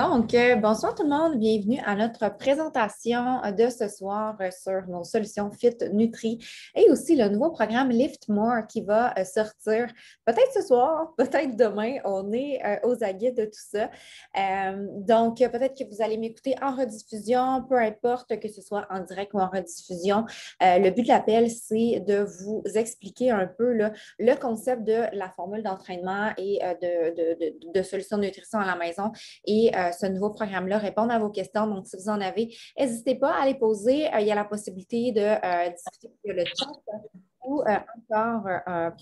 Bonsoir tout le monde, bienvenue à notre présentation de ce soir sur nos solutions Fit Nutri et aussi le nouveau programme Lift More qui va sortir peut-être ce soir, peut-être demain. On est aux aguets de tout ça. Peut-être que vous allez m'écouter en rediffusion, peu importe que ce soit en direct ou en rediffusion. Le but de l'appel, c'est de vous expliquer un peu là, le concept de la formule d'entraînement et de solutions de nutrition à la maison et ce nouveau programme-là, répondre à vos questions. Donc, si vous en avez, n'hésitez pas à les poser. Il y a la possibilité de discuter via le chat ou encore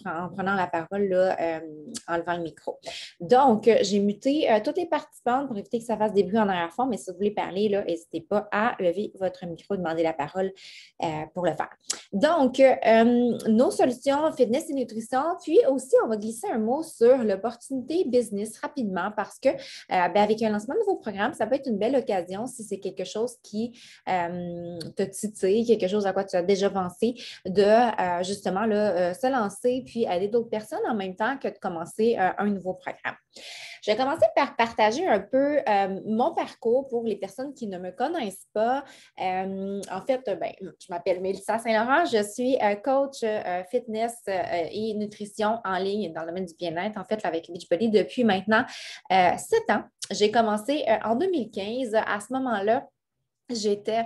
en prenant la parole, là, en levant le micro. Donc, j'ai muté toutes les participantes pour éviter que ça fasse des bruits en arrière-fond, mais si vous voulez parler, là, n'hésitez pas à lever votre micro et demander la parole pour le faire. Donc, nos solutions fitness et nutrition, puis aussi, on va glisser un mot sur l'opportunité business rapidement parce que avec un lancement de nouveau programme, ça peut être une belle occasion si c'est quelque chose qui te titille, quelque chose à quoi tu as déjà pensé, de justement là, se lancer puis aider d'autres personnes en même temps que de commencer un nouveau programme. Je vais commencer par partager un peu mon parcours pour les personnes qui ne me connaissent pas. En fait, je m'appelle Mélissa Saint-Laurent, je suis coach fitness et nutrition en ligne dans le domaine du bien-être, en fait, avec Beachbody depuis maintenant 7 ans. J'ai commencé en 2015. À ce moment-là, j'étais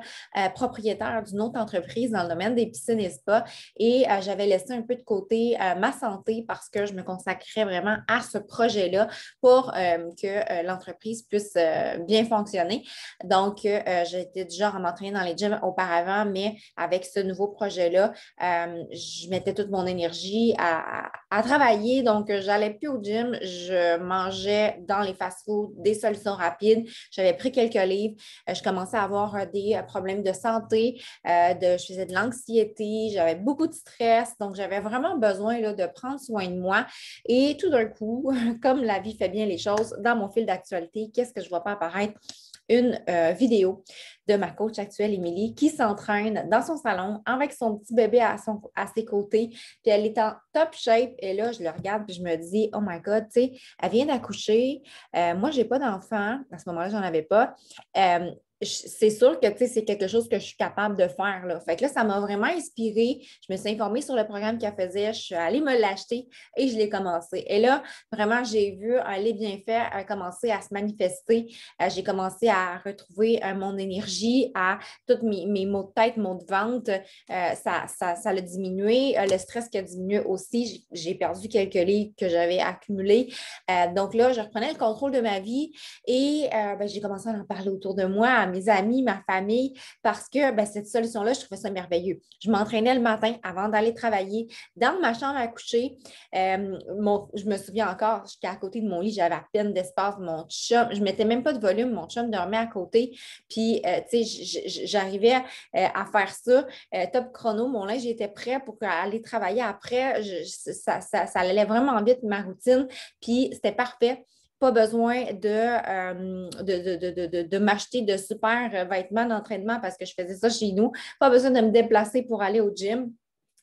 propriétaire d'une autre entreprise dans le domaine des piscines et spas et j'avais laissé un peu de côté ma santé parce que je me consacrais vraiment à ce projet-là pour que l'entreprise puisse bien fonctionner. Donc, j'étais du genre à m'entraîner dans les gyms auparavant, mais avec ce nouveau projet-là, je mettais toute mon énergie à travailler. Donc, je n'allais plus au gym, je mangeais dans les fast-foods des solutions rapides. J'avais pris quelques livres, je commençais à avoir des problèmes de santé, je faisais de l'anxiété, j'avais beaucoup de stress, donc j'avais vraiment besoin là, de prendre soin de moi. Et tout d'un coup, comme la vie fait bien les choses, dans mon fil d'actualité, qu'est-ce que je vois pas apparaître? Une vidéo de ma coach actuelle, Émilie, qui s'entraîne dans son salon avec son petit bébé à ses côtés. Puis elle est en top shape. Et là, je le regarde et je me dis, oh my God, tu sais, elle vient d'accoucher. Moi, je n'ai pas d'enfant. À ce moment-là, je n'en avais pas. C'est sûr que c'est quelque chose que je suis capable de faire. Là. Fait que là, ça m'a vraiment inspirée. Je me suis informée sur le programme qu'elle faisait. Je suis allée me l'acheter et je l'ai commencé. Et là, vraiment, j'ai vu les bienfaits commencer à se manifester. J'ai commencé à retrouver mon énergie, à tous mes maux de tête, maux de ventre. Ça a diminué. Le stress qui a diminué aussi. J'ai perdu quelques livres que j'avais accumulés. Donc là, je reprenais le contrôle de ma vie et j'ai commencé à en parler autour de moi, à mes amis, ma famille, parce que cette solution-là, je trouvais ça merveilleux. Je m'entraînais le matin avant d'aller travailler dans ma chambre à coucher. Je me souviens encore, j'étais à côté de mon lit, j'avais à peine d'espace. Mon chum, je ne mettais même pas de volume, mon chum dormait à côté. Puis, j'arrivais à faire ça. Top chrono, mon linge était prêt pour aller travailler après. Ça allait vraiment vite, ma routine. Puis, c'était parfait. Pas besoin de m'acheter de super vêtements d'entraînement parce que je faisais ça chez nous. Pas besoin de me déplacer pour aller au gym.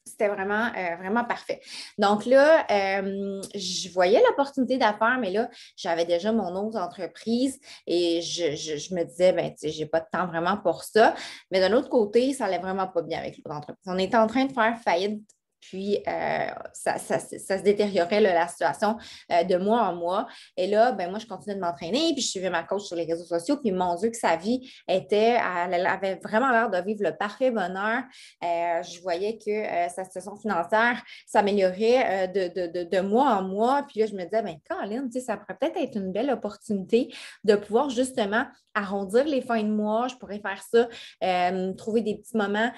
C'était vraiment, vraiment parfait. Donc là, je voyais l'opportunité d'affaires, mais là, j'avais déjà mon autre entreprise et je me disais, je n'ai pas de temps vraiment pour ça. Mais d'un autre côté, ça n'allait vraiment pas bien avec l'autre entreprise. On était en train de faire faillite. Puis, ça se détériorait là, la situation de mois en mois. Et là, moi, je continuais de m'entraîner, puis je suivais ma coach sur les réseaux sociaux. Puis, mon Dieu, que sa vie elle avait vraiment l'air de vivre le parfait bonheur. Je voyais que sa situation financière s'améliorait de mois en mois. Puis là, je me disais, Caroline, ça pourrait peut-être être une belle opportunité de pouvoir justement arrondir les fins de mois. Je pourrais faire ça, trouver des petits moments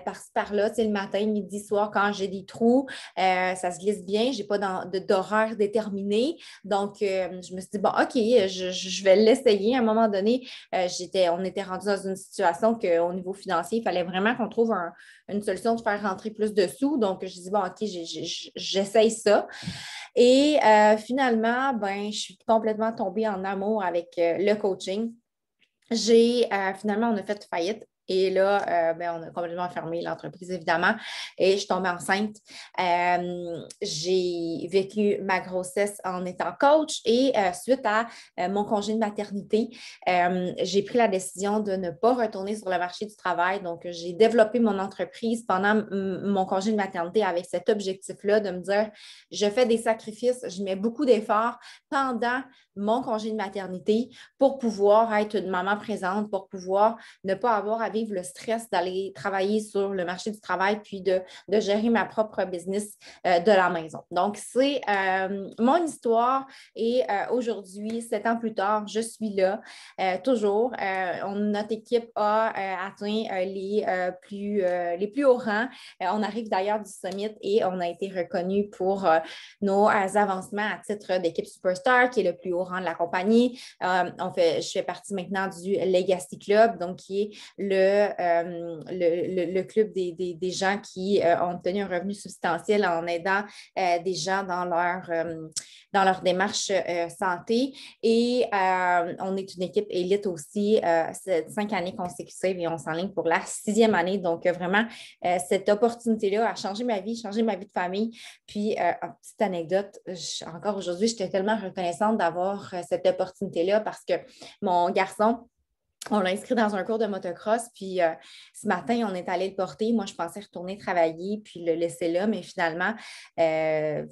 par-ci, par-là, le matin, midi, soir, quand j'ai des trous, ça se glisse bien, je n'ai pas d'horaire déterminé. Donc, je me suis dit, bon, OK, je vais l'essayer. À un moment donné, on était rendu dans une situation qu'au niveau financier, il fallait vraiment qu'on trouve une solution de faire rentrer plus de sous. Donc, je dis, bon, OK, j'essaye ça. Et finalement, je suis complètement tombée en amour avec le coaching. Finalement, on a fait faillite. Et là, on a complètement fermé l'entreprise, évidemment, et je suis tombée enceinte. J'ai vécu ma grossesse en étant coach et suite à mon congé de maternité, j'ai pris la décision de ne pas retourner sur le marché du travail. Donc, j'ai développé mon entreprise pendant mon congé de maternité avec cet objectif-là de me dire, je fais des sacrifices, je mets beaucoup d'efforts pendant mon congé de maternité pour pouvoir être une maman présente, pour pouvoir ne pas avoir à vivre le stress d'aller travailler sur le marché du travail puis de gérer ma propre business de la maison. Donc, c'est mon histoire et aujourd'hui, 7 ans plus tard, je suis là, toujours. Notre équipe a atteint les plus hauts rangs. On arrive d'ailleurs du Summit et on a été reconnu pour nos avancements à titre d'équipe Superstar, qui est le plus haut rang de la compagnie. Je fais partie maintenant du Legacy Club, donc qui est le club des gens qui ont obtenu un revenu substantiel en aidant des gens dans leur démarche santé. Et on est une équipe élite aussi, 5 années consécutives et on s'enligne pour la 6e année. Donc, vraiment, cette opportunité-là a changé ma vie de famille. Puis, petite anecdote, encore aujourd'hui, j'étais tellement reconnaissante d'avoir cette opportunité-là parce que mon garçon, on l'a inscrit dans un cours de motocross, puis ce matin, on est allé le porter. Moi, je pensais retourner travailler puis le laisser là, mais finalement, il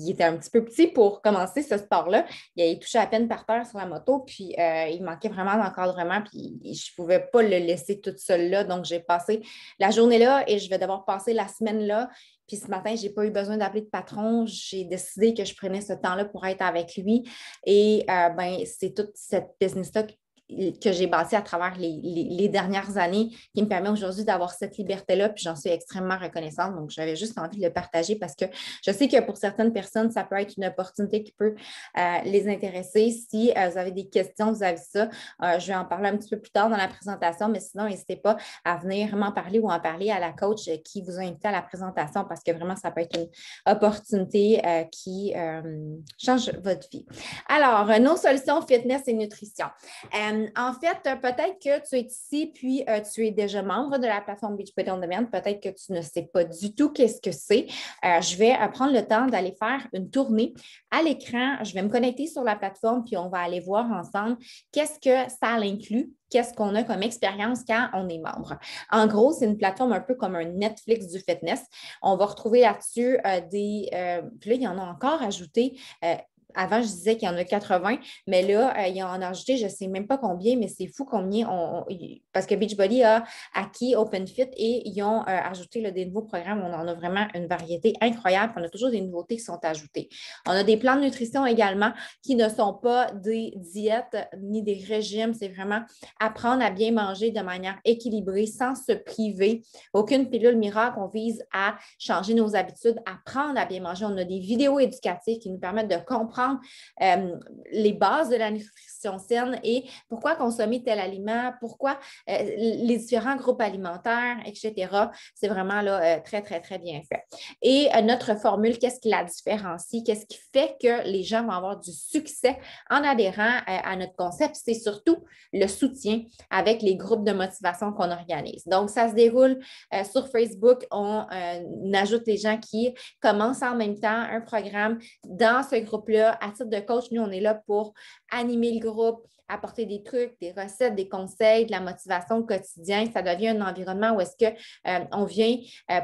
était un petit peu petit pour commencer ce sport-là. Il touchait à peine par terre sur la moto, puis il manquait vraiment d'encadrement, puis je ne pouvais pas le laisser toute seule là. Donc, j'ai passé la journée là et je vais devoir passer la semaine là. Puis ce matin, je n'ai pas eu besoin d'appeler de patron. J'ai décidé que je prenais ce temps-là pour être avec lui. Et c'est toute cette business-là que j'ai bâti à travers les dernières années qui me permet aujourd'hui d'avoir cette liberté-là, puis j'en suis extrêmement reconnaissante. Donc, j'avais juste envie de le partager parce que je sais que pour certaines personnes, ça peut être une opportunité qui peut les intéresser. Si vous avez des questions, vous avez ça, je vais en parler un petit peu plus tard dans la présentation, mais sinon, n'hésitez pas à venir m'en parler ou en parler à la coach qui vous a invité à la présentation parce que vraiment, ça peut être une opportunité qui change votre vie. Alors, nos solutions fitness et nutrition. En fait, peut-être que tu es ici, puis tu es déjà membre de la plateforme Beachbody On Demand. Peut-être que tu ne sais pas du tout qu'est-ce que c'est. Je vais prendre le temps d'aller faire une tournée à l'écran. Je vais me connecter sur la plateforme, puis on va aller voir ensemble qu'est-ce que ça inclut. Qu'est-ce qu'on a comme expérience quand on est membre. En gros, c'est une plateforme un peu comme un Netflix du fitness. On va retrouver là-dessus puis là, il y en a encore ajouté. Avant, je disais qu'il y en a 80, mais là, il y en a ajouté, je ne sais même pas combien, mais c'est fou combien parce que Beachbody a acquis OpenFit et ils ont ajouté des nouveaux programmes. On en a vraiment une variété incroyable. On a toujours des nouveautés qui sont ajoutées. On a des plans de nutrition également qui ne sont pas des diètes ni des régimes. C'est vraiment apprendre à bien manger de manière équilibrée sans se priver. Aucune pilule miracle. On vise à changer nos habitudes, apprendre à bien manger. On a des vidéos éducatives qui nous permettent de comprendre les bases de la nutrition saine et pourquoi consommer tel aliment, pourquoi les différents groupes alimentaires, etc. C'est vraiment là, très, très, très bien fait. Et notre formule, qu'est-ce qui la différencie? Qu'est-ce qui fait que les gens vont avoir du succès en adhérant à notre concept? C'est surtout le soutien avec les groupes de motivation qu'on organise. Donc, ça se déroule sur Facebook. On ajoute les gens qui commencent en même temps un programme dans ce groupe-là. À titre de coach, nous, on est là pour animer le groupe, apporter des trucs, des recettes, des conseils, de la motivation au quotidien. Ça devient un environnement où est-ce qu'on vient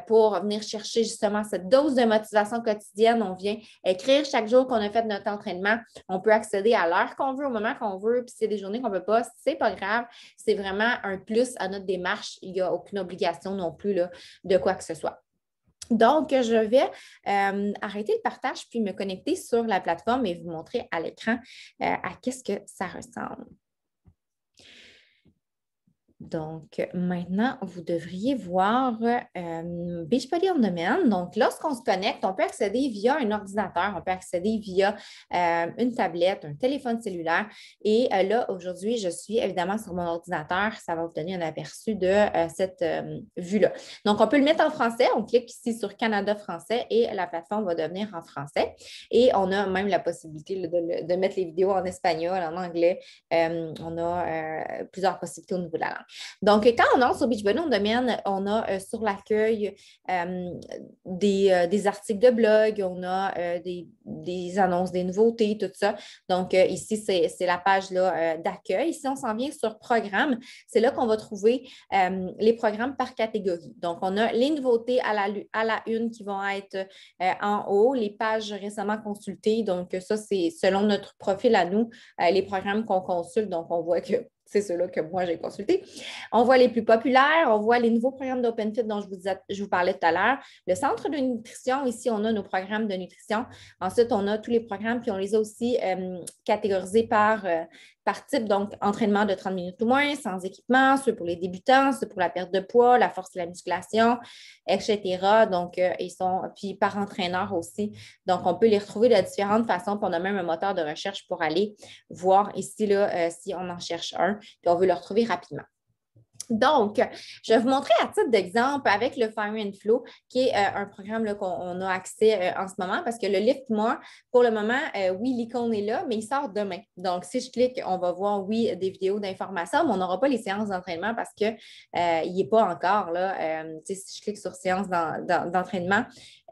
pour venir chercher justement cette dose de motivation quotidienne. On vient écrire chaque jour qu'on a fait notre entraînement. On peut accéder à l'heure qu'on veut, au moment qu'on veut, puis c'est des journées qu'on ne peut pas, c'est pas grave. C'est vraiment un plus à notre démarche. Il n'y a aucune obligation non plus là, de quoi que ce soit. Donc, je vais arrêter le partage puis me connecter sur la plateforme et vous montrer à l'écran à qu'est-ce que ça ressemble. Donc, maintenant, vous devriez voir Beachbody On Demand. Donc, lorsqu'on se connecte, on peut accéder via un ordinateur, on peut accéder via une tablette, un téléphone cellulaire. Et là, aujourd'hui, je suis évidemment sur mon ordinateur. Ça va vous donner un aperçu de cette vue-là. Donc, on peut le mettre en français. On clique ici sur Canada français et la plateforme va devenir en français. Et on a même la possibilité de mettre les vidéos en espagnol, en anglais. On a plusieurs possibilités au niveau de la langue. Donc, quand on entre sur Beachbody On Demand, on a sur l'accueil des articles de blog, on a des annonces, des nouveautés, tout ça. Donc, ici, c'est la page d'accueil. Si on s'en vient sur programme, c'est là qu'on va trouver les programmes par catégorie. Donc, on a les nouveautés à la une qui vont être en haut, les pages récemment consultées. Donc, ça, c'est selon notre profil à nous, les programmes qu'on consulte. Donc, on voit que c'est ceux-là que moi, j'ai consultés. On voit les plus populaires, on voit les nouveaux programmes d'OpenFit dont je vous parlais tout à l'heure. Le centre de nutrition, ici, on a nos programmes de nutrition. Ensuite, on a tous les programmes, puis on les a aussi catégorisés par type, donc entraînement de 30 minutes ou moins, sans équipement, ceux pour les débutants, ceux pour la perte de poids, la force et la musculation, etc. Donc, ils sont, puis par entraîneur aussi. Donc, on peut les retrouver de différentes façons, puis on a même un moteur de recherche pour aller voir ici, là, si on en cherche un, puis on veut le retrouver rapidement. Donc, je vais vous montrer à titre d'exemple avec le Fire and Flow, qui est un programme qu'on a accès en ce moment, parce que le Lift More, pour le moment, oui, l'icône est là, mais il sort demain. Donc, si je clique, on va voir, oui, des vidéos d'information, mais on n'aura pas les séances d'entraînement parce qu'il n'est pas encore là. Si je clique sur séance d'entraînement,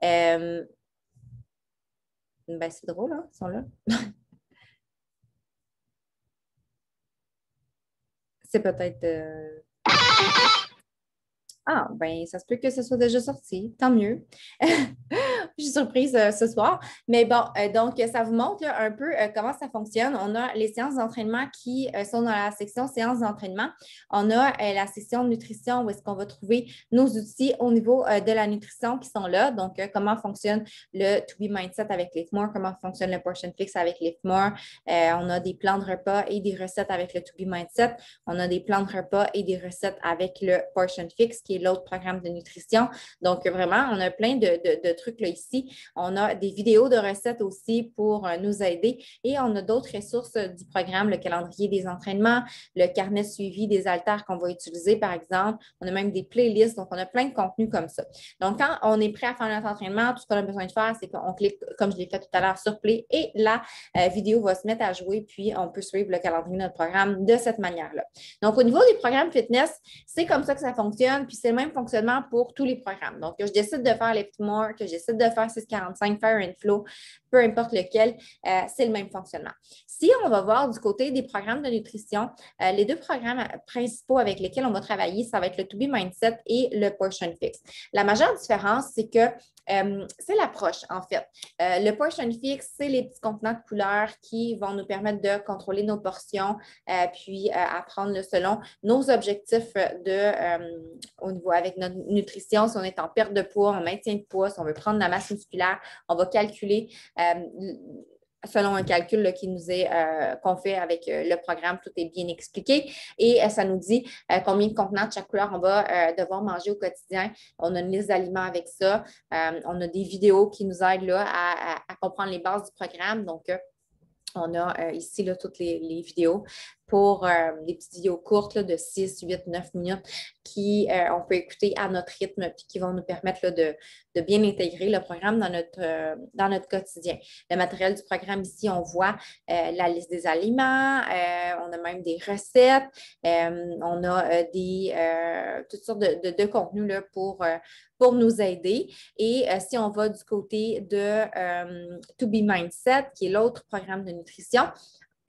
ben, c'est drôle, hein, ils sont là. C'est peut-être... Ah, ben, ça se peut que ce soit déjà sorti. Tant mieux. Je suis surprise ce soir. Mais bon, donc, ça vous montre là, un peu comment ça fonctionne. On a les séances d'entraînement qui sont dans la section séances d'entraînement. On a la section nutrition où est-ce qu'on va trouver nos outils au niveau de la nutrition qui sont là. Donc, comment fonctionne le To Be Mindset avec Liftmore, comment fonctionne le Portion Fix avec Liftmore. On a des plans de repas et des recettes avec le To Be Mindset. On a des plans de repas et des recettes avec le Portion Fix, qui est l'autre programme de nutrition. Donc, vraiment, on a plein de trucs là ici. On a des vidéos de recettes aussi pour nous aider et on a d'autres ressources du programme, le calendrier des entraînements, le carnet suivi des haltères qu'on va utiliser, par exemple. On a même des playlists, donc on a plein de contenus comme ça. Donc, quand on est prêt à faire notre entraînement, tout ce qu'on a besoin de faire, c'est qu'on clique, comme je l'ai fait tout à l'heure, sur Play et la vidéo va se mettre à jouer, puis on peut suivre le calendrier de notre programme de cette manière-là. Donc, au niveau des programmes fitness, c'est comme ça que ça fonctionne, puis c'est le même fonctionnement pour tous les programmes. Donc, que je décide de faire Lift More, que je décide de faire 645, Fire and Flow, peu importe lequel, c'est le même fonctionnement. Si on va voir du côté des programmes de nutrition, les deux programmes principaux avec lesquels on va travailler, ça va être le To Be Mindset et le Portion Fix. La majeure différence, c'est que c'est l'approche, en fait. Le Portion Fix, c'est les petits contenants de couleurs qui vont nous permettre de contrôler nos portions, puis apprendre selon nos objectifs au niveau avec notre nutrition. Si on est en perte de poids, en maintien de poids, si on veut prendre de la masse musculaire, on va calculer selon un calcul là, qui nous est qu'on fait avec le programme, tout est bien expliqué et ça nous dit combien de contenants de chaque couleur on va devoir manger au quotidien. On a une liste d'aliments avec ça. On a des vidéos qui nous aident là, à comprendre les bases du programme. Donc, on a ici là, toutes les vidéos pour des petites vidéos courtes là, de 6, 8, 9 minutes qui on peut écouter à notre rythme et qui vont nous permettre là, de bien intégrer le programme dans notre quotidien. Le matériel du programme ici, on voit la liste des aliments, on a même des recettes, on a toutes sortes de contenus là, pour nous aider. Et si on va du côté de To Be Mindset, qui est l'autre programme de nutrition,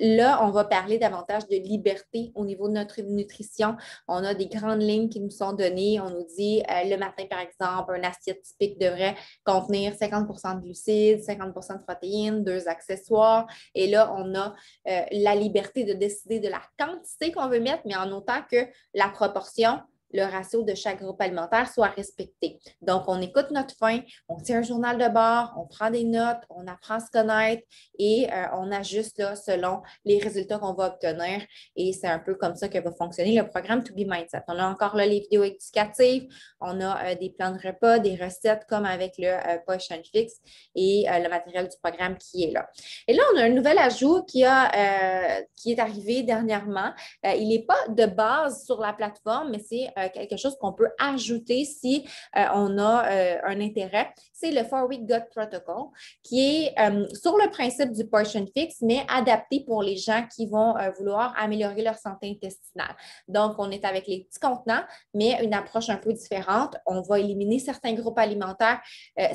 là, on va parler davantage de liberté au niveau de notre nutrition. On a des grandes lignes qui nous sont données. On nous dit le matin, par exemple, un assiette typique devrait contenir 50 de glucides, 50 de protéines, 2 accessoires. Et là, on a la liberté de décider de la quantité qu'on veut mettre, mais en autant que la proportion le ratio de chaque groupe alimentaire soit respecté. Donc, on écoute notre faim, on tient un journal de bord, on prend des notes, on apprend à se connaître et on ajuste là, selon les résultats qu'on va obtenir. Et c'est un peu comme ça que va fonctionner le programme To Be Mindset. On a encore là les vidéos éducatives, on a des plans de repas, des recettes comme avec le Push and Fix et le matériel du programme qui est là. Et là, on a un nouvel ajout qui est arrivé dernièrement. Il n'est pas de base sur la plateforme, mais c'est quelque chose qu'on peut ajouter si on a un intérêt. C'est le 4-Week Gut Protocol, qui est sur le principe du Portion Fix, mais adapté pour les gens qui vont vouloir améliorer leur santé intestinale. Donc, on est avec les petits contenants, mais une approche un peu différente. On va éliminer certains groupes alimentaires,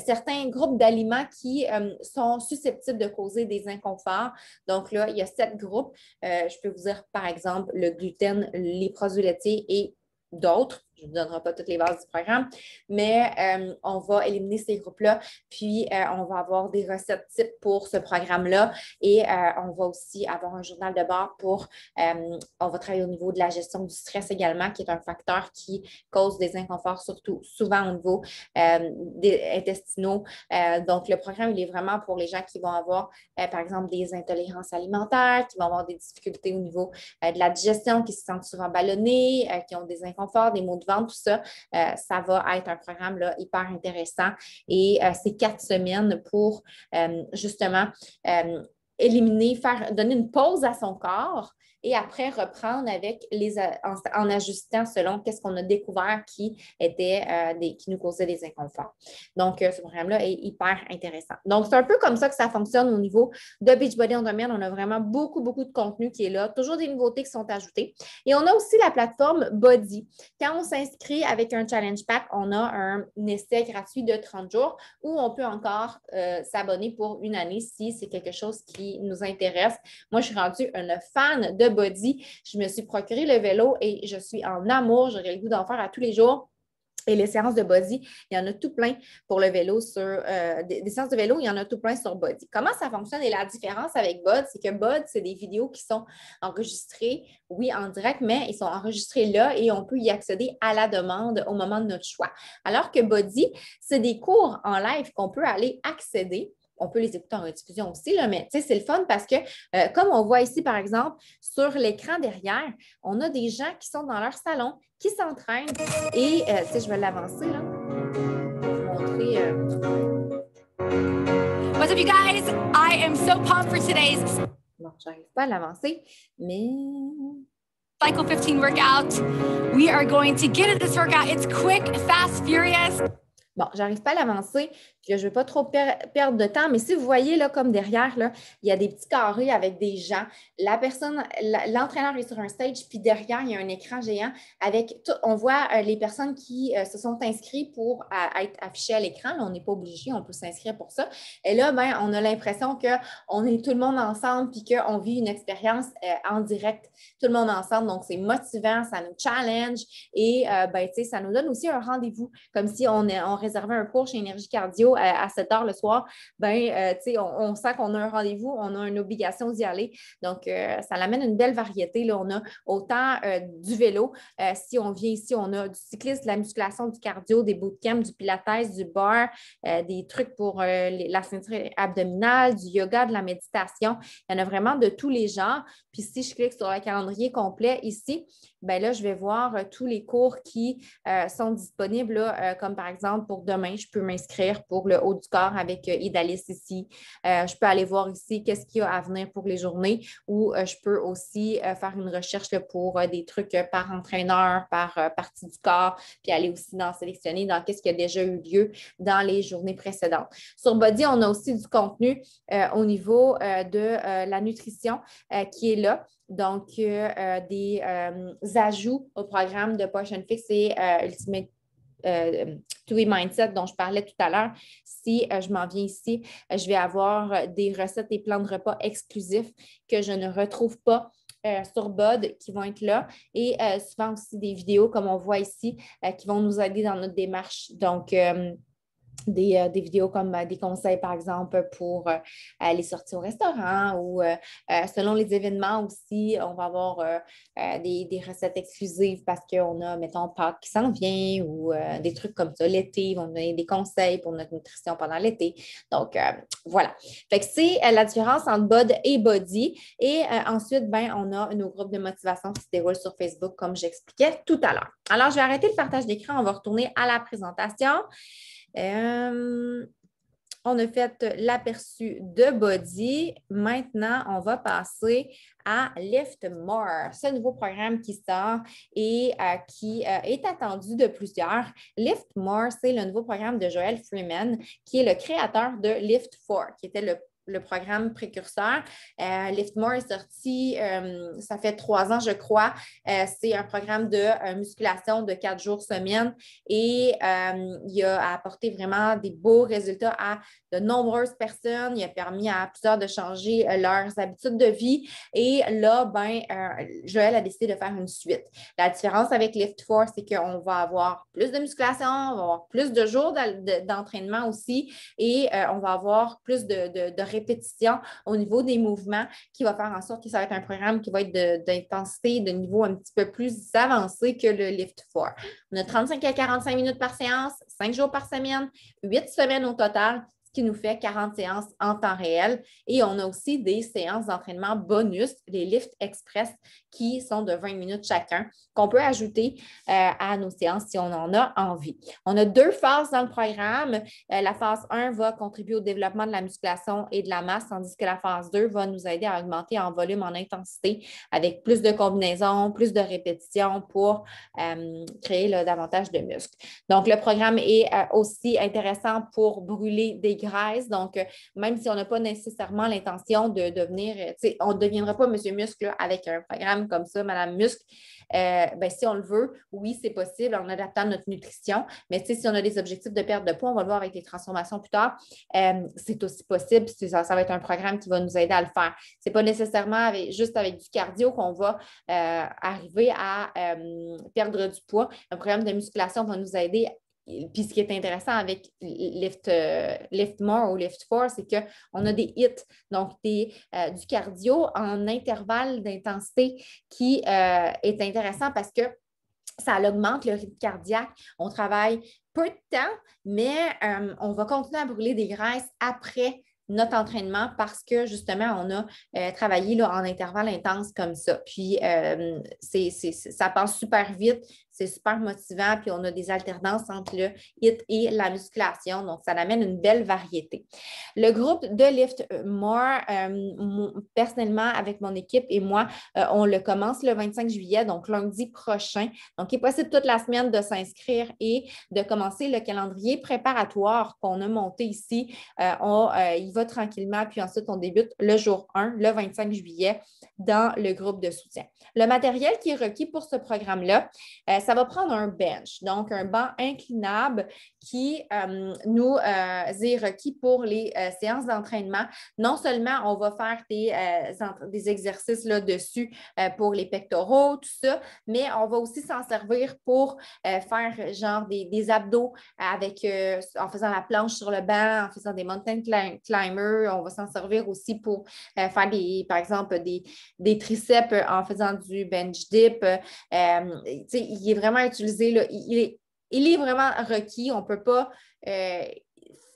certains groupes d'aliments qui sont susceptibles de causer des inconforts. Donc là, il y a 7 groupes. Je peux vous dire, par exemple, le gluten, les produits laitiers et d'autres. Je ne vous donnerai pas toutes les bases du programme, mais on va éliminer ces groupes-là, puis on va avoir des recettes types pour ce programme-là et on va aussi avoir un journal de bord pour, on va travailler au niveau de la gestion du stress également, qui est un facteur qui cause des inconforts, surtout souvent au niveau des intestinaux. Donc, le programme, il est vraiment pour les gens qui vont avoir, par exemple, des intolérances alimentaires, qui vont avoir des difficultés au niveau de la digestion, qui se sentent souvent ballonnés, qui ont des inconforts, des maux de ventre, tout ça. Ça va être un programme là, hyper intéressant et c'est 4 semaines pour justement éliminer, donner une pause à son corps et après reprendre avec en ajustant selon qu'est-ce qu'on a découvert qui nous causait des inconforts. Donc, ce programme-là est hyper intéressant. Donc, c'est un peu comme ça que ça fonctionne au niveau de Beachbody On Demand. On a vraiment beaucoup, beaucoup de contenu qui est là, toujours des nouveautés qui sont ajoutées. Et on a aussi la plateforme Body. Quand on s'inscrit avec un challenge pack, on a un essai gratuit de 30 jours où on peut encore s'abonner pour une année si c'est quelque chose qui nous intéresse. Moi, je suis rendue une fan de Body. Je me suis procuré le vélo et je suis en amour. J'aurais le goût d'en faire à tous les jours. Et les séances de Body, il y en a tout plein pour le vélo des séances de vélo, il y en a tout plein sur Body. Comment ça fonctionne et la différence avec Bod, c'est que Bod, c'est des vidéos qui sont enregistrées, oui, en direct, mais ils sont enregistrés là et on peut y accéder à la demande au moment de notre choix. Alors que Body, c'est des cours en live qu'on peut aller accéder. On peut les écouter en rediffusion aussi, là, mais c'est le fun parce que, comme on voit ici, par exemple, sur l'écran derrière, on a des gens qui sont dans leur salon, qui s'entraînent et, je vais l'avancer, là. Je vais vous montrer. What's up, you guys? I am so pumped for today's... Bon, j'arrive pas à l'avancer, mais... Cycle 15 workout. We are going to get into this workout. It's quick, fast, furious. Bon, j'arrive pas à l'avancer, puis je ne vais pas trop perdre de temps, mais si vous voyez, là, comme derrière, là, il y a des petits carrés avec des gens. L'entraîneur est sur un stage, puis derrière, il y a un écran géant avec tout. On voit les personnes qui se sont inscrites pour être affichées à l'écran. Là, on n'est pas obligé, on peut s'inscrire pour ça. Et là, ben, on a l'impression qu'on est tout le monde ensemble, puis qu'on vit une expérience en direct, tout le monde ensemble. Donc, c'est motivant, ça nous challenge et ben, ça nous donne aussi un rendez-vous, comme si on réservait un cours chez Énergie Cardio à 7 heures le soir, ben, on sent qu'on a un rendez-vous, on a une obligation d'y aller. Donc, ça l'amène une belle variété. Là, on a autant du vélo. Si on vient ici, on a du cyclisme, de la musculation, du cardio, des bootcamps, du pilates, du bar, des trucs pour la ceinture abdominale, du yoga, de la méditation. Il y en a vraiment de tous les genres. Puis si je clique sur le calendrier complet ici, ben là, je vais voir tous les cours qui sont disponibles, là, comme par exemple pour demain, je peux m'inscrire pour le haut du corps avec Idalis ici. Je peux aller voir ici qu'est-ce qu'il y a à venir pour les journées ou je peux aussi faire une recherche là, pour des trucs par entraîneur, par partie du corps, puis aller aussi sélectionner dans qu'est-ce qui a déjà eu lieu dans les journées précédentes. Sur Body, on a aussi du contenu au niveau de la nutrition qui est là. Donc, des ajouts au programme de Portion Fix et Ultimate To Be Mindset dont je parlais tout à l'heure. Si je m'en viens ici, je vais avoir des recettes et plans de repas exclusifs que je ne retrouve pas sur Bod qui vont être là et souvent aussi des vidéos comme on voit ici qui vont nous aider dans notre démarche. Donc, des vidéos comme des conseils, par exemple, pour les sorties au restaurant ou selon les événements aussi, on va avoir des recettes exclusives parce qu'on a, mettons, Pâques qui s'en vient ou des trucs comme ça. L'été, ils vont nous donner des conseils pour notre nutrition pendant l'été. Donc, voilà. Fait que c'est la différence entre bod et body. Et ensuite, ben, on a nos groupes de motivation qui se déroulent sur Facebook, comme j'expliquais tout à l'heure. Alors, je vais arrêter le partage d'écran. On va retourner à la présentation. On a fait l'aperçu de body. Maintenant, on va passer à Lift More, ce nouveau programme qui sort et qui est attendu de plusieurs. Lift More, c'est le nouveau programme de Joel Freeman, qui est le créateur de Lift 4, qui était le programme précurseur. Lift More est sorti, ça fait 3 ans, je crois. C'est un programme de musculation de 4 jours semaine et il a apporté vraiment des beaux résultats à de nombreuses personnes. Il a permis à plusieurs de changer leurs habitudes de vie. Et là, Joël a décidé de faire une suite. La différence avec Lift 4, c'est qu'on va avoir plus de musculation, on va avoir plus de jours d'entraînement aussi et on va avoir plus de répétitions au niveau des mouvements qui va faire en sorte que ça va être un programme qui va être d'intensité, de niveau un petit peu plus avancé que le Lift 4. On a 35 à 45 minutes par séance, 5 jours par semaine, 8 semaines au total, ce qui nous fait 40 séances en temps réel. Et on a aussi des séances d'entraînement bonus, les Lift Express, qui sont de 20 minutes chacun, qu'on peut ajouter à nos séances si on en a envie. On a 2 phases dans le programme. La phase 1 va contribuer au développement de la musculation et de la masse, tandis que la phase 2 va nous aider à augmenter en volume, en intensité, avec plus de combinaisons, plus de répétitions pour créer là, davantage de muscles. Donc, le programme est aussi intéressant pour brûler des graisses. Donc, même si on n'a pas nécessairement l'intention de devenir, on ne deviendra pas Monsieur Muscle là, avec un programme comme ça, Madame Muscle. Si on le veut, oui, c'est possible en adaptant notre nutrition. Mais si on a des objectifs de perte de poids, on va le voir avec les transformations plus tard, c'est aussi possible. Ça va être un programme qui va nous aider à le faire. Ce n'est pas nécessairement juste avec du cardio qu'on va arriver à perdre du poids. Un programme de musculation va nous aider. Puis ce qui est intéressant avec Lift More ou Lift 4, c'est qu'on a des hits, donc du cardio en intervalle d'intensité qui est intéressant parce que ça augmente le rythme cardiaque. On travaille peu de temps, mais on va continuer à brûler des graisses après notre entraînement parce que justement, on a travaillé là, en intervalle intense comme ça. Puis, ça passe super vite. C'est super motivant, puis on a des alternances entre le HIIT et la musculation. Donc, ça amène une belle variété. Le groupe de Lift More, personnellement, avec mon équipe et moi, on le commence le 25 juillet, donc lundi prochain. Donc, il est possible toute la semaine de s'inscrire et de commencer le calendrier préparatoire qu'on a monté ici. Il va tranquillement, puis ensuite, on débute le jour 1, le 25 juillet, dans le groupe de soutien. Le matériel qui est requis pour ce programme-là, ça va prendre un bench, donc un banc inclinable qui nous est requis pour les séances d'entraînement. Non seulement on va faire des exercices là-dessus pour les pectoraux, tout ça, mais on va aussi s'en servir pour faire genre des abdos en faisant la planche sur le banc, en faisant des mountain climbers. On va s'en servir aussi pour faire par exemple des triceps en faisant du bench dip. Il est vraiment utilisé, là, il est vraiment requis. On ne peut pas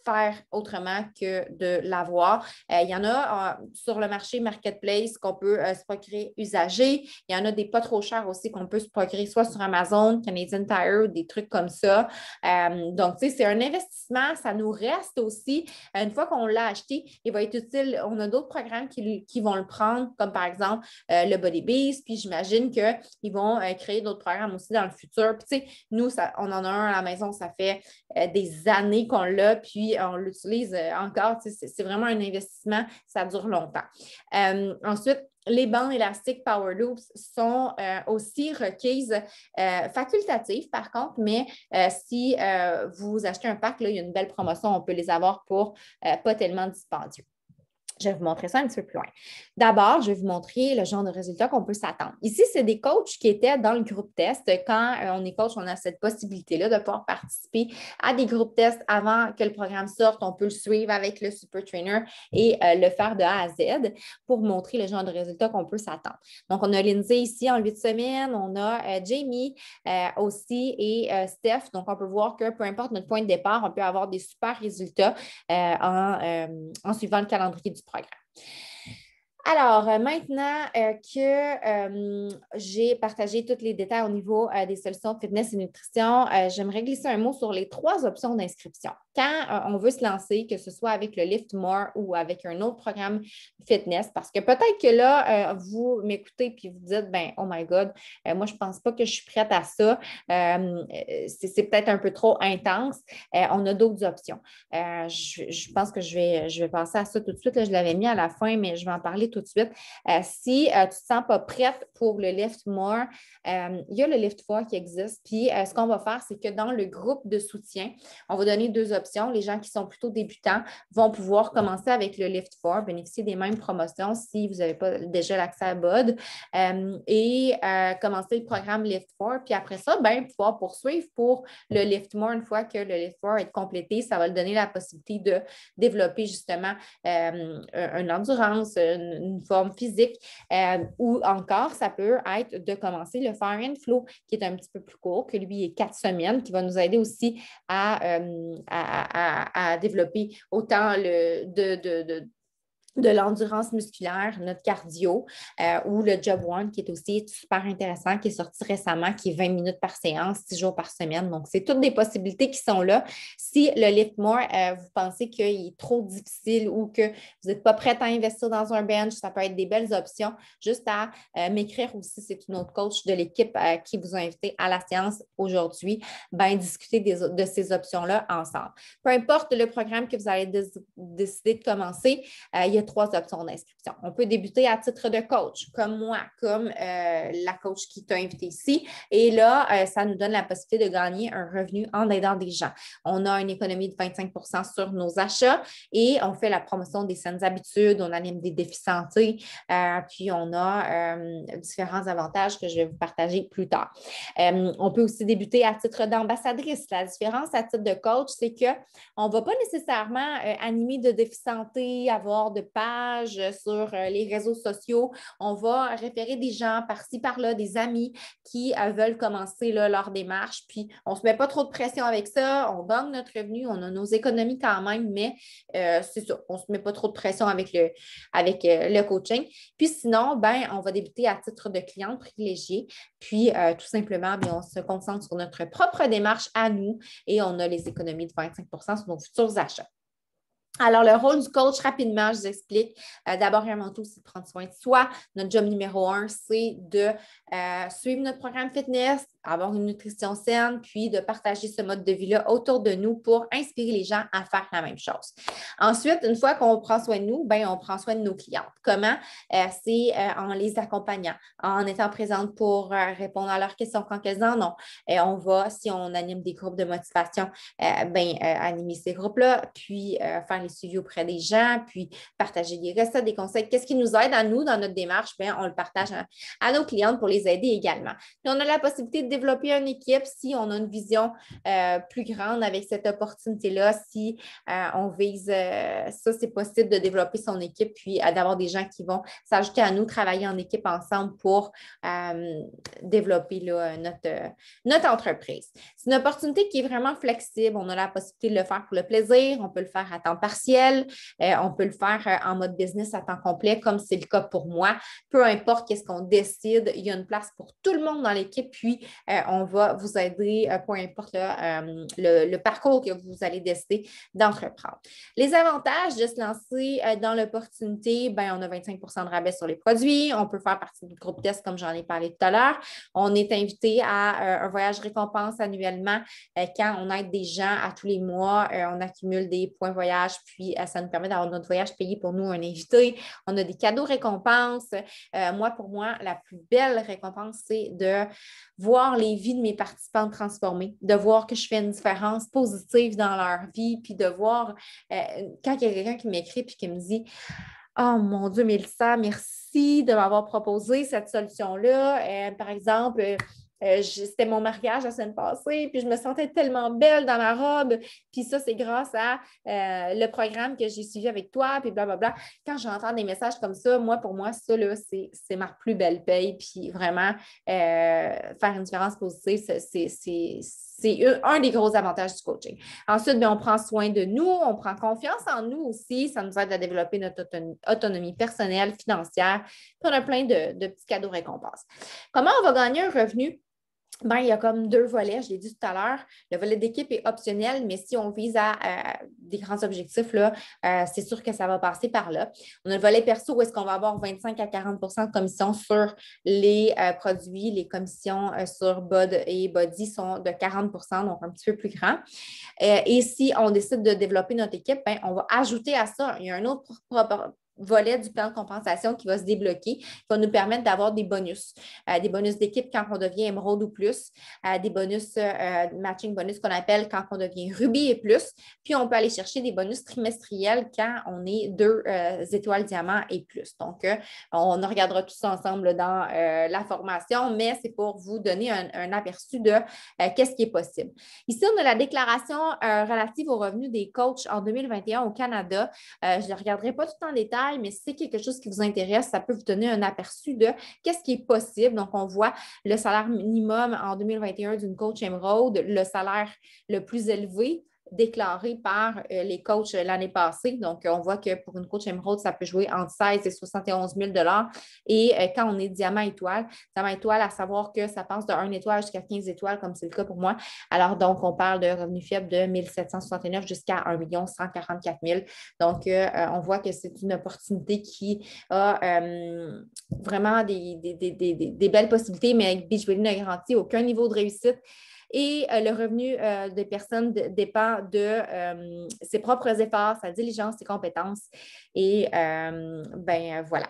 faire autrement que de l'avoir. Il y en a sur le marché Marketplace qu'on peut se procurer usagé. Il y en a des pas trop chers aussi qu'on peut se procurer soit sur Amazon, Canadian Tire, des trucs comme ça. Donc, c'est un investissement. Ça nous reste aussi. Une fois qu'on l'a acheté, il va être utile. On a d'autres programmes qui vont le prendre, comme par exemple le Body Beast. Puis j'imagine qu'ils vont créer d'autres programmes aussi dans le futur. Puis, nous, on en a un à la maison. Ça fait des années qu'on l'a. Puis, on l'utilise encore. C'est vraiment un investissement. Ça dure longtemps. Ensuite, les bandes élastiques Power Loops sont aussi requises, facultatives par contre, mais si vous achetez un pack, là, il y a une belle promotion, on peut les avoir pour pas tellement dispendieux. Je vais vous montrer ça un petit peu plus loin. D'abord, je vais vous montrer le genre de résultats qu'on peut s'attendre. Ici, c'est des coachs qui étaient dans le groupe test. Quand on est coach, on a cette possibilité-là de pouvoir participer à des groupes tests avant que le programme sorte. On peut le suivre avec le Super Trainer et le faire de A à Z pour montrer le genre de résultats qu'on peut s'attendre. Donc, on a Lindsay ici en 8 semaines. On a Jamie aussi et Steph. Donc, on peut voir que peu importe notre point de départ, on peut avoir des super résultats en suivant le calendrier du programme. Alors, maintenant que j'ai partagé tous les détails au niveau des solutions fitness et nutrition, j'aimerais glisser un mot sur les 3 options d'inscription. Quand on veut se lancer, que ce soit avec le Lift More ou avec un autre programme fitness, parce que peut-être que là, vous m'écoutez et vous dites, ben, oh my God, moi, je ne pense pas que je suis prête à ça. C'est peut-être un peu trop intense. On a d'autres options. Je pense que je vais passer à ça tout de suite. Là, je l'avais mis à la fin, mais je vais en parler tout de suite. Si tu ne te sens pas prête pour le Lift More, il y a le Lift 4 qui existe. Puis, ce qu'on va faire, c'est que dans le groupe de soutien, on va donner 2 options. Les gens qui sont plutôt débutants vont pouvoir commencer avec le Lift 4, bénéficier des mêmes promotions si vous n'avez pas déjà l'accès à BOD et commencer le programme Lift 4. Puis après ça, ben, pouvoir poursuivre pour le Lift More. Une fois que le Lift 4 est complété, ça va lui donner la possibilité de développer justement une endurance, une forme physique ou encore, ça peut être de commencer le Fire and Flow qui est un petit peu plus court, que lui est 4 semaines, qui va nous aider aussi à développer autant de l'endurance musculaire, notre cardio, ou le Job One, qui est aussi super intéressant, qui est sorti récemment, qui est 20 minutes par séance, 6 jours par semaine. Donc, c'est toutes des possibilités qui sont là. Si le Lift More, vous pensez qu'il est trop difficile ou que vous n'êtes pas prête à investir dans un bench, ça peut être des belles options. Juste à m'écrire aussi, c'est une autre coach de l'équipe qui vous a invité à la séance aujourd'hui, ben, discuter de ces options-là ensemble. Peu importe le programme que vous allez décider de commencer, il y a 3 options d'inscription. On peut débuter à titre de coach, comme moi, comme la coach qui t'a invité ici. Et là, ça nous donne la possibilité de gagner un revenu en aidant des gens. On a une économie de 25 sur nos achats et on fait la promotion des saines habitudes, on anime des défis santé, puis on a différents avantages que je vais vous partager plus tard. On peut aussi débuter à titre d'ambassadrice. La différence à titre de coach, c'est qu'on ne va pas nécessairement animer de défis santé, avoir de pages sur les réseaux sociaux. On va référer des gens par-ci, par-là, des amis qui veulent commencer là, leur démarche. Puis, on ne se met pas trop de pression avec ça. On gagne notre revenu, on a nos économies quand même, mais c'est ça. On ne se met pas trop de pression avec le coaching. Puis sinon, ben, on va débuter à titre de cliente privilégiée. Puis, tout simplement, bien, on se concentre sur notre propre démarche à nous et on a les économies de 25 sur nos futurs achats. Alors, le rôle du coach, rapidement, je vous explique. D'abord et avant tout, c'est de prendre soin de soi. Notre job numéro 1, c'est de suivre notre programme fitness, avoir une nutrition saine, puis de partager ce mode de vie-là autour de nous pour inspirer les gens à faire la même chose. Ensuite, une fois qu'on prend soin de nous, ben, on prend soin de nos clientes. Comment? C'est en les accompagnant, en étant présente pour répondre à leurs questions quand elles en ont. On va, si on anime des groupes de motivation, animer ces groupes-là, puis faire les suivis auprès des gens, puis partager des recettes, des conseils. Qu'est-ce qui nous aide à nous dans notre démarche? Bien, on le partage à nos clientes pour les aider également. Puis on a la possibilité de développer une équipe si on a une vision plus grande avec cette opportunité-là. Si on vise ça, c'est possible de développer son équipe puis d'avoir des gens qui vont s'ajouter à nous, travailler en équipe ensemble pour développer là, notre entreprise. C'est une opportunité qui est vraiment flexible. On a la possibilité de le faire pour le plaisir. On peut le faire à temps partiel. On peut le faire en mode business à temps complet, comme c'est le cas pour moi. Peu importe qu'est-ce qu'on décide, il y a une place pour tout le monde dans l'équipe, puis on va vous aider, peu importe le parcours que vous allez décider d'entreprendre. Les avantages de se lancer dans l'opportunité, bien, on a 25 de rabais sur les produits. On peut faire partie du groupe test, comme j'en ai parlé tout à l'heure. On est invité à un voyage récompense annuellement quand on aide des gens à tous les mois. On accumule des points voyage, puis ça nous permet d'avoir notre voyage payé pour nous, un invité. On a des cadeaux récompenses. Pour moi, la plus belle récompense, c'est de voir les vies de mes participants transformées, de voir que je fais une différence positive dans leur vie, puis de voir quand il y a quelqu'un qui m'écrit puis qui me dit Oh mon Dieu, Mélissa, merci de m'avoir proposé cette solution-là. Par exemple, c'était mon mariage la semaine passée, puis je me sentais tellement belle dans ma robe. Puis ça, c'est grâce à le programme que j'ai suivi avec toi, puis blablabla. Quand j'entends des messages comme ça, pour moi, ça, là, c'est ma plus belle paye. Puis vraiment, faire une différence positive, c'est un des gros avantages du coaching. Ensuite, bien, on prend soin de nous, on prend confiance en nous aussi. Ça nous aide à développer notre autonomie personnelle, financière. Puis on a plein de petits cadeaux récompenses. Comment on va gagner un revenu? Ben, il y a comme deux volets, je l'ai dit tout à l'heure. Le volet d'équipe est optionnel, mais si on vise à des grands objectifs, là, c'est sûr que ça va passer par là. On a le volet perso où est-ce qu'on va avoir 25 à 40 de commission sur les produits. Les commissions sur Bod et Body sont de 40 donc un petit peu plus grand. Et si on décide de développer notre équipe, ben, on va ajouter à ça, il y a un autre volet du plan de compensation qui va se débloquer, qui va nous permettre d'avoir des bonus d'équipe quand on devient émeraude ou plus, des bonus matching bonus qu'on appelle quand on devient rubis et plus, puis on peut aller chercher des bonus trimestriels quand on est 2 étoiles diamant et plus. Donc, on regardera tout ça ensemble dans la formation, mais c'est pour vous donner un aperçu de qu'est-ce qui est possible. Ici, on a la déclaration relative aux revenus des coachs en 2021 au Canada. Je ne le regarderai pas tout en détail, mais si c'est quelque chose qui vous intéresse, ça peut vous donner un aperçu de qu'est-ce qui est possible. Donc, on voit le salaire minimum en 2021 d'une coach émeraude, le salaire le plus élevé déclaré par les coachs l'année passée. Donc, on voit que pour une coach émeraude, ça peut jouer entre 16 et 71 000 Et quand on est diamant étoile, à savoir que ça passe de 1 étoile jusqu'à 15 étoiles, comme c'est le cas pour moi. Alors, donc, on parle de revenus faibles de 1 769 jusqu'à 1 144 000. Donc, on voit que c'est une opportunité qui a vraiment des belles possibilités, mais avec Beachbody ne garantit aucun niveau de réussite. Et le revenu des personnes dépend de ses propres efforts, sa diligence, ses compétences. Et voilà.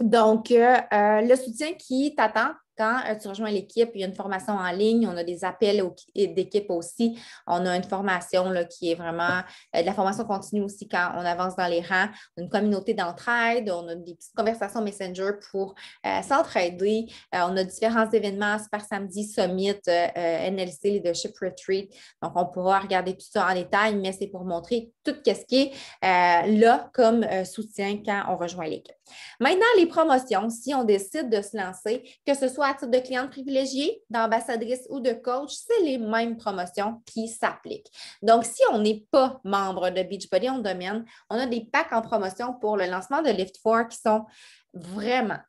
Donc, le soutien qui t'attend quand tu rejoins l'équipe, il y a une formation en ligne, on a des appels d'équipe aussi, on a une formation là, qui est vraiment de la formation continue aussi quand on avance dans les rangs, on a une communauté d'entraide, on a des petites conversations Messenger pour s'entraider, on a différents événements, Super Samedi, Summit, NLC, Leadership Retreat, donc on pourra regarder tout ça en détail, mais c'est pour montrer tout ce qui est là comme soutien quand on rejoint l'équipe. Maintenant, les promotions, si on décide de se lancer, que ce soit à titre de cliente privilégiée, d'ambassadrice ou de coach, c'est les mêmes promotions qui s'appliquent. Donc, si on n'est pas membre de Beachbody On Demand, on a des packs en promotion pour le lancement de Lift4 qui sont vraiment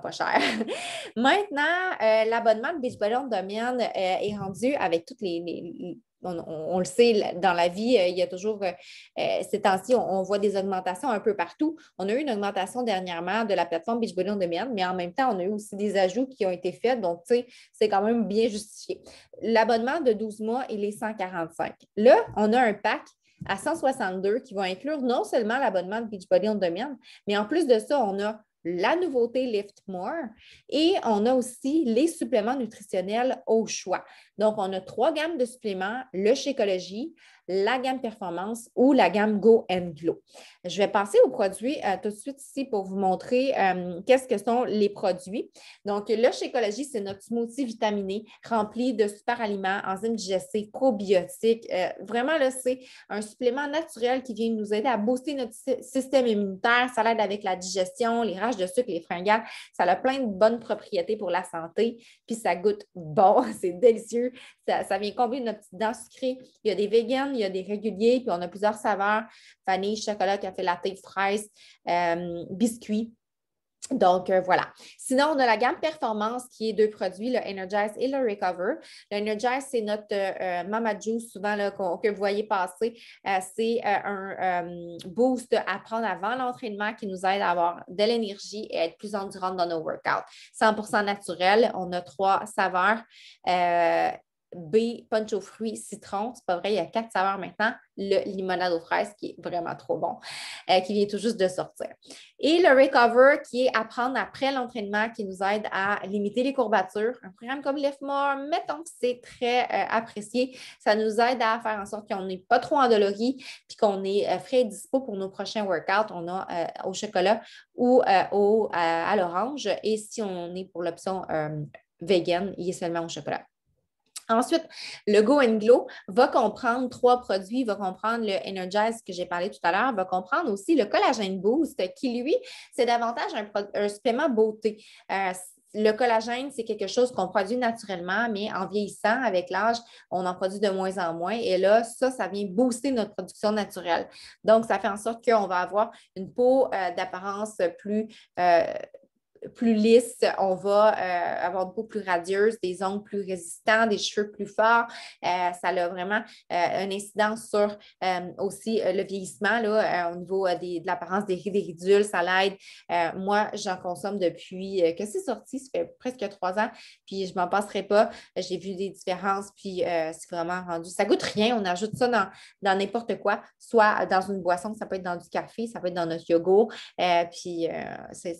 pas chers. Maintenant, l'abonnement de Beachbody On Demand est rendu avec toutes on le sait, dans la vie, il y a toujours, ces temps-ci, on voit des augmentations un peu partout. On a eu une augmentation dernièrement de la plateforme Beachbody On Demand, mais en même temps, on a eu aussi des ajouts qui ont été faits. Donc, tu sais, c'est quand même bien justifié. L'abonnement de 12 mois, il est 145. Là, on a un pack à 162 qui va inclure non seulement l'abonnement de Beachbody On Demand, mais en plus de ça, on a la nouveauté Lift More et on a aussi les suppléments nutritionnels au choix. Donc, on a 3 gammes de suppléments, le Shakeology, la gamme Performance ou la gamme Go and Glow. Je vais passer aux produits tout de suite ici pour vous montrer qu'est-ce que sont les produits. Donc, le Shakeology, c'est notre smoothie vitaminé rempli de super aliments, enzymes digestifs, probiotiques. Vraiment, là, c'est un supplément naturel qui vient nous aider à booster notre système immunitaire. Ça l'aide avec la digestion, les rages de sucre, les fringales. Ça a plein de bonnes propriétés pour la santé. Puis, ça goûte bon, c'est délicieux. Ça vient combler notre petite dent sucrée. Il y a des véganes, il y a des réguliers, puis on a plusieurs saveurs, vanille, chocolat, café latte, fraise, biscuits. Donc, voilà. Sinon, on a la gamme Performance qui est 2 produits, le Energize et le Recover. Le Energize, c'est notre Mama Juice, souvent là, que vous voyez passer. C'est un boost à prendre avant l'entraînement qui nous aide à avoir de l'énergie et à être plus endurante dans nos workouts. 100% naturel. On a 3 saveurs. B, punch aux fruits, citron. C'est pas vrai, il y a 4 saveurs maintenant. Le limonade aux fraises qui est vraiment trop bon, qui vient tout juste de sortir. Et le Recover qui est à prendre après l'entraînement qui nous aide à limiter les courbatures. Un programme comme l'IFMOR, mettons que c'est très apprécié. Ça nous aide à faire en sorte qu'on n'est pas trop endolori puis qu'on est frais et dispo pour nos prochains workouts. On a au chocolat ou à l'orange. Et si on est pour l'option vegan, il est seulement au chocolat. Ensuite, le Go and Glow va comprendre 3 produits. Il va comprendre le Energize que j'ai parlé tout à l'heure, va comprendre aussi le Collagène Boost qui, lui, c'est davantage un supplément beauté. Le collagène, c'est quelque chose qu'on produit naturellement, mais en vieillissant, avec l'âge, on en produit de moins en moins. Et là, ça vient booster notre production naturelle. Donc, ça fait en sorte qu'on va avoir une peau d'apparence plus lisse, on va avoir une peau plus radieuse, des ongles plus résistants, des cheveux plus forts. Ça a vraiment une incidence sur aussi le vieillissement là, au niveau de l'apparence des ridules, ça l'aide. Moi, j'en consomme depuis que c'est sorti, ça fait presque 3 ans, puis je ne m'en passerai pas. J'ai vu des différences, puis c'est vraiment rendu. Ça ne goûte rien, on ajoute ça dans n'importe quoi, soit dans une boisson, ça peut être dans du café, ça peut être dans notre yogourt, puis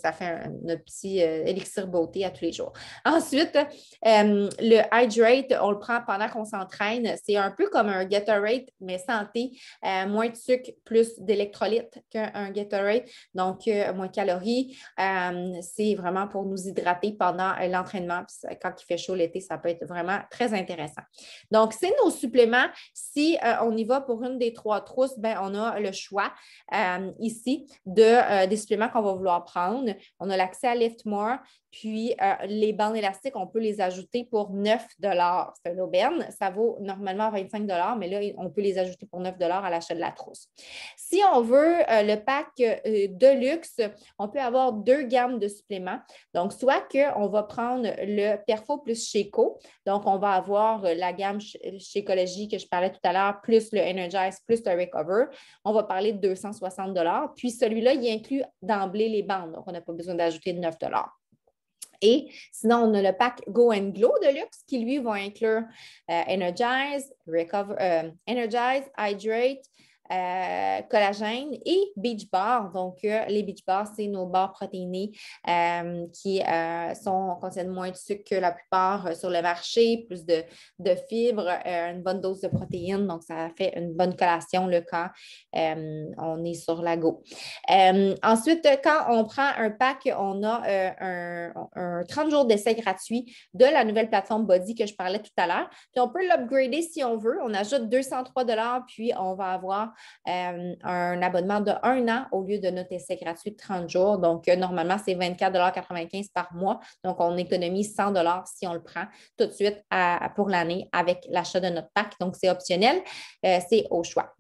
ça fait notre petit élixir beauté à tous les jours. Ensuite, le Hydrate, on le prend pendant qu'on s'entraîne. C'est un peu comme un Gatorade, mais santé. Moins de sucre, plus d'électrolytes qu'un Gatorade, donc moins de calories. C'est vraiment pour nous hydrater pendant l'entraînement. Puis quand il fait chaud l'été, ça peut être vraiment très intéressant. Donc, c'est nos suppléments. Si on y va pour une des 3 trousses, ben, on a le choix ici des suppléments qu'on va vouloir prendre. On a l'accès à Liftmore, puis les bandes élastiques, on peut les ajouter pour 9 $. C'est une aubaine. Ça vaut normalement 25 $, mais là, on peut les ajouter pour 9 $ à l'achat de la trousse. Si on veut le pack de luxe, on peut avoir 2 gammes de suppléments. Donc, soit qu'on va prendre le Perfo plus Shakeco. Donc, on va avoir la gamme Shakeology que je parlais tout à l'heure, plus le Energize, plus le Recover. On va parler de 260 $. Puis, celui-là, il inclut d'emblée les bandes. Donc, on n'a pas besoin d'ajouter de 9 $. Et sinon, on a le pack Go and Glow de luxe qui, lui, va inclure Energize, Energize, Hydrate, collagène et Beach Bar. Donc, les Beach Bars, c'est nos barres protéinées qui contiennent moins de sucre que la plupart sur le marché, plus de fibres, une bonne dose de protéines. Donc, ça fait une bonne collation là, quand on est sur la go. Ensuite, quand on prend un pack, on a un 30 jours d'essai gratuit de la nouvelle plateforme Body que je parlais tout à l'heure. Puis, on peut l'upgrader si on veut. On ajoute 203 $, puis on va avoir un abonnement de 1 an au lieu de notre essai gratuit de 30 jours. Donc, normalement, c'est 24,95 $ par mois. Donc, on économise 100 $ si on le prend tout de suite pour l'année avec l'achat de notre pack. Donc, c'est optionnel. C'est au choix.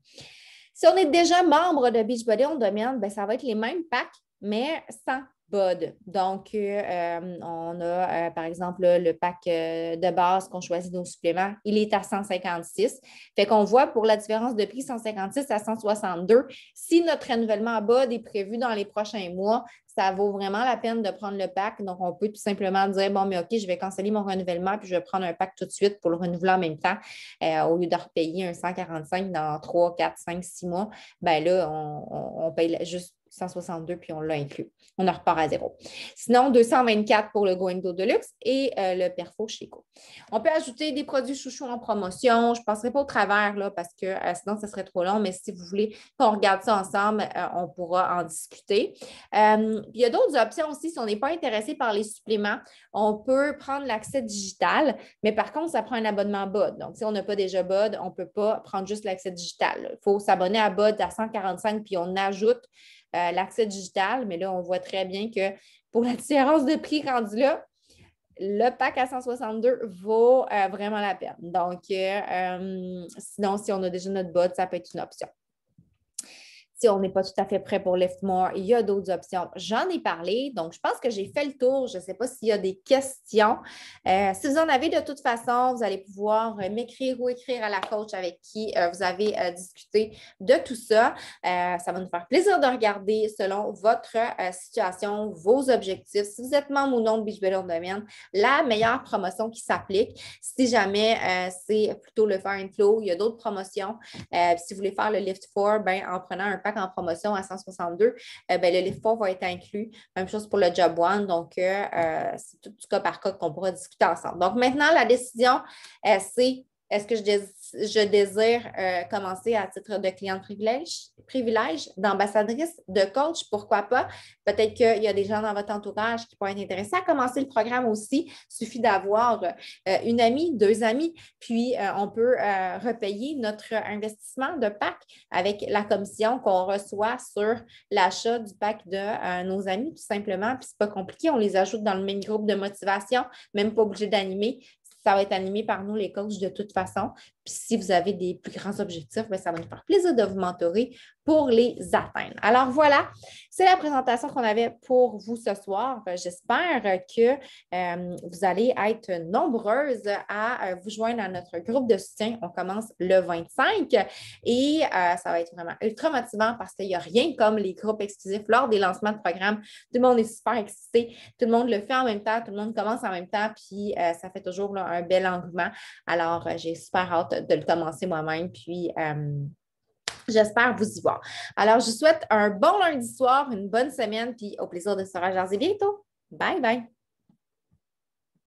Si on est déjà membre de Beachbody On Demand, ben, ça va être les mêmes packs, mais sans BOD. Donc, on a, par exemple, le pack de base qu'on choisit nos suppléments, il est à 156. Fait qu'on voit pour la différence de prix 156 à 162. Si notre renouvellement à BOD est prévu dans les prochains mois, ça vaut vraiment la peine de prendre le pack. Donc, on peut tout simplement dire, bon, mais OK, je vais canceller mon renouvellement puis je vais prendre un pack tout de suite pour le renouveler en même temps. Au lieu de repayer un 145 dans 3, 4, 5, 6 mois, bien là, on paye juste 162 puis on l'a inclus. On en repart à 0. Sinon, 224 pour le Go and Go Deluxe et le Perfo Shakeco. On peut ajouter des produits chouchous en promotion. Je ne passerai pas au travers là, parce que sinon, ça serait trop long, mais si vous voulez qu'on regarde ça ensemble, on pourra en discuter. Il y a d'autres options aussi. Si on n'est pas intéressé par les suppléments, on peut prendre l'accès digital, mais par contre, ça prend un abonnement BOD. Donc, si on n'a pas déjà BOD, on ne peut pas prendre juste l'accès digital. Il faut s'abonner à BOD à 145 puis on ajoute l'accès digital, mais là, on voit très bien que pour la différence de prix rendu là, le pack à 162 vaut vraiment la peine. Donc, sinon, si on a déjà notre BOD, ça peut être une option. Si on n'est pas tout à fait prêt pour Lift More, il y a d'autres options. J'en ai parlé, donc je pense que j'ai fait le tour. Je ne sais pas s'il y a des questions. Si vous en avez de toute façon, vous allez pouvoir m'écrire ou écrire à la coach avec qui vous avez discuté de tout ça. Ça va nous faire plaisir de regarder selon votre situation, vos objectifs. Si vous êtes membre ou non de Beachbody On Demand, la meilleure promotion qui s'applique. Si jamais c'est plutôt le Fire and Flow, il y a d'autres promotions. Si vous voulez faire le Lift 4, ben, en prenant un pack en promotion à 162, ben, le Lift 4 va être inclus. Même chose pour le Job One. Donc, c'est tout du cas par cas qu'on pourra discuter ensemble. Donc, maintenant, la décision, c'est est-ce que je désire commencer à titre de cliente privilège, d'ambassadrice, de coach? Pourquoi pas? Peut-être qu'il y a des gens dans votre entourage qui pourraient être intéressés à commencer le programme aussi. Il suffit d'avoir une amie, 2 amis, puis on peut repayer notre investissement de pack avec la commission qu'on reçoit sur l'achat du pack de nos amis, tout simplement. Puis c'est pas compliqué, on les ajoute dans le même groupe de motivation, même pas obligé d'animer. Ça va être animé par nous, les coachs, de toute façon. Puis si vous avez des plus grands objectifs, bien, ça va nous faire plaisir de vous mentorer pour les atteindre. Alors voilà, c'est la présentation qu'on avait pour vous ce soir. J'espère que vous allez être nombreuses à vous joindre à notre groupe de soutien. On commence le 25 et ça va être vraiment ultra motivant parce qu'il n'y a rien comme les groupes exclusifs lors des lancements de programmes. Tout le monde est super excité. Tout le monde le fait en même temps. Tout le monde commence en même temps. Puis ça fait toujours là, un bel engouement. Alors, j'ai super hâte de le commencer moi-même. Puis, j'espère vous y voir. Alors, je vous souhaite un bon lundi soir, une bonne semaine, puis au plaisir de se rejaser bientôt. Bye bye!